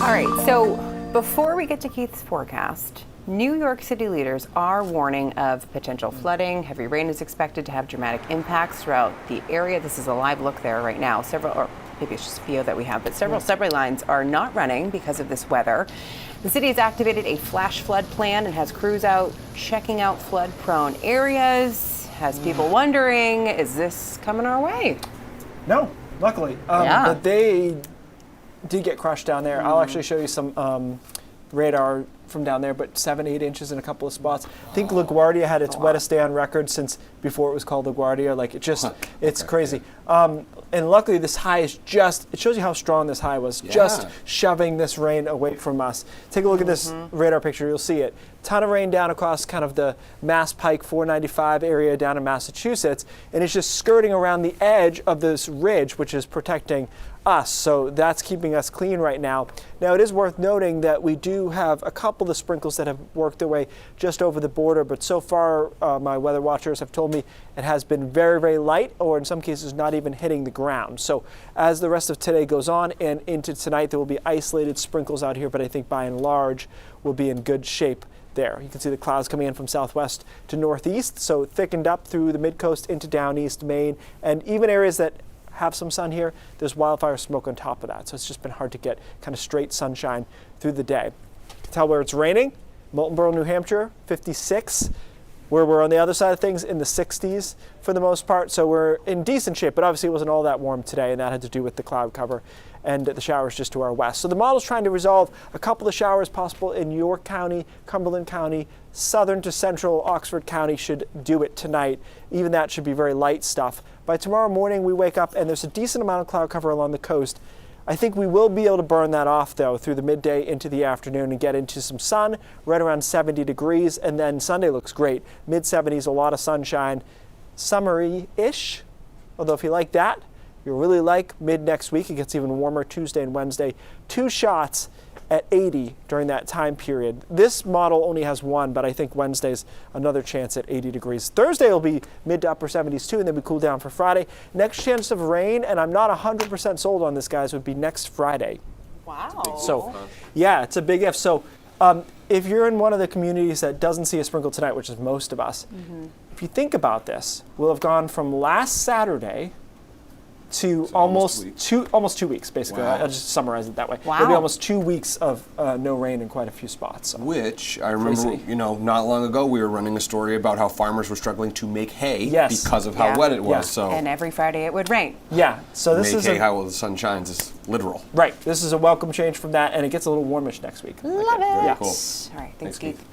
All right, so before we get to Keith's forecast, New York City leaders are warning of potential flooding. Heavy rain is expected to have dramatic impacts throughout the area. This is a live look there right now. Several, or maybe it's just a few that we have, but several subway lines are not running because of this weather. The city has activated a flash flood plan and has crews out checking out flood-prone areas. Has people wondering, is this coming our way? No, luckily. But they did get crushed down there. I'll actually show you some radar from down there, but 7-8 inches in a couple of spots. I think LaGuardia had its wettest day on record since before it was called LaGuardia. Like, it just, it's crazy. And luckily this high is just, it shows you how strong this high was, just shoving this rain away from us. Take a look at this radar picture, you'll see it. Ton of rain down across kind of the Mass Pike 495 area down in Massachusetts, and it's just skirting around the edge of this ridge, which is protecting us. So that's keeping us clean right now. Now, it is worth noting that we do have a couple of sprinkles that have worked their way just over the border, but so far my weather watchers have told me it has been very, very light, or in some cases not even hitting the ground. So as the rest of today goes on and into tonight, there will be isolated sprinkles out here, but I think by and large we'll be in good shape there. You can see the clouds coming in from southwest to northeast, so thickened up through the mid-coast into down east Maine, and even areas that have some sun here, there's wildfire smoke on top of that. So it's just been hard to get kind of straight sunshine through the day. You can tell where it's raining. Moultonboro, New Hampshire, 56. Where we're on the other side of things in the 60s for the most part. So we're in decent shape, but obviously it wasn't all that warm today, and that had to do with the cloud cover and the showers just to our west. So the model's trying to resolve a couple of showers possible in York County, Cumberland County, southern to central Oxford County should do it tonight. Even that should be very light stuff. By tomorrow morning we wake up and there's a decent amount of cloud cover along the coast. I think we will be able to burn that off, though, through the midday into the afternoon and get into some sun, right around 70 degrees, and then Sunday looks great. Mid-70s, a lot of sunshine, summery-ish, although if you like that, you really like mid-next week. It gets even warmer Tuesday and Wednesday. 2 shots at 80 during that time period. This model only has 1, but I think Wednesday's another chance at 80 degrees. Thursday will be mid to upper 70s too, and then we cool down for Friday. Next chance of rain, and I'm not 100% sold on this, guys, would be next Friday. Wow. So, yeah, it's a big if. So, if you're in one of the communities that doesn't see a sprinkle tonight, which is most of us, if you think about this, we'll have gone from last Saturday to almost 2 weeks, basically. Wow. I'll just summarize it that way. Wow. It'll be almost 2 weeks of no rain in quite a few spots. So. Which, I remember, not long ago we were running a story about how farmers were struggling to make hay because of how wet it was. Yeah. So And every Friday it would rain. Yeah, so this is hay how the sun shines is literal. Right, this is a welcome change from that, and it gets a little warmish next week. Love it. Very Yeah. cool. All right, thanks, Keith. Keith.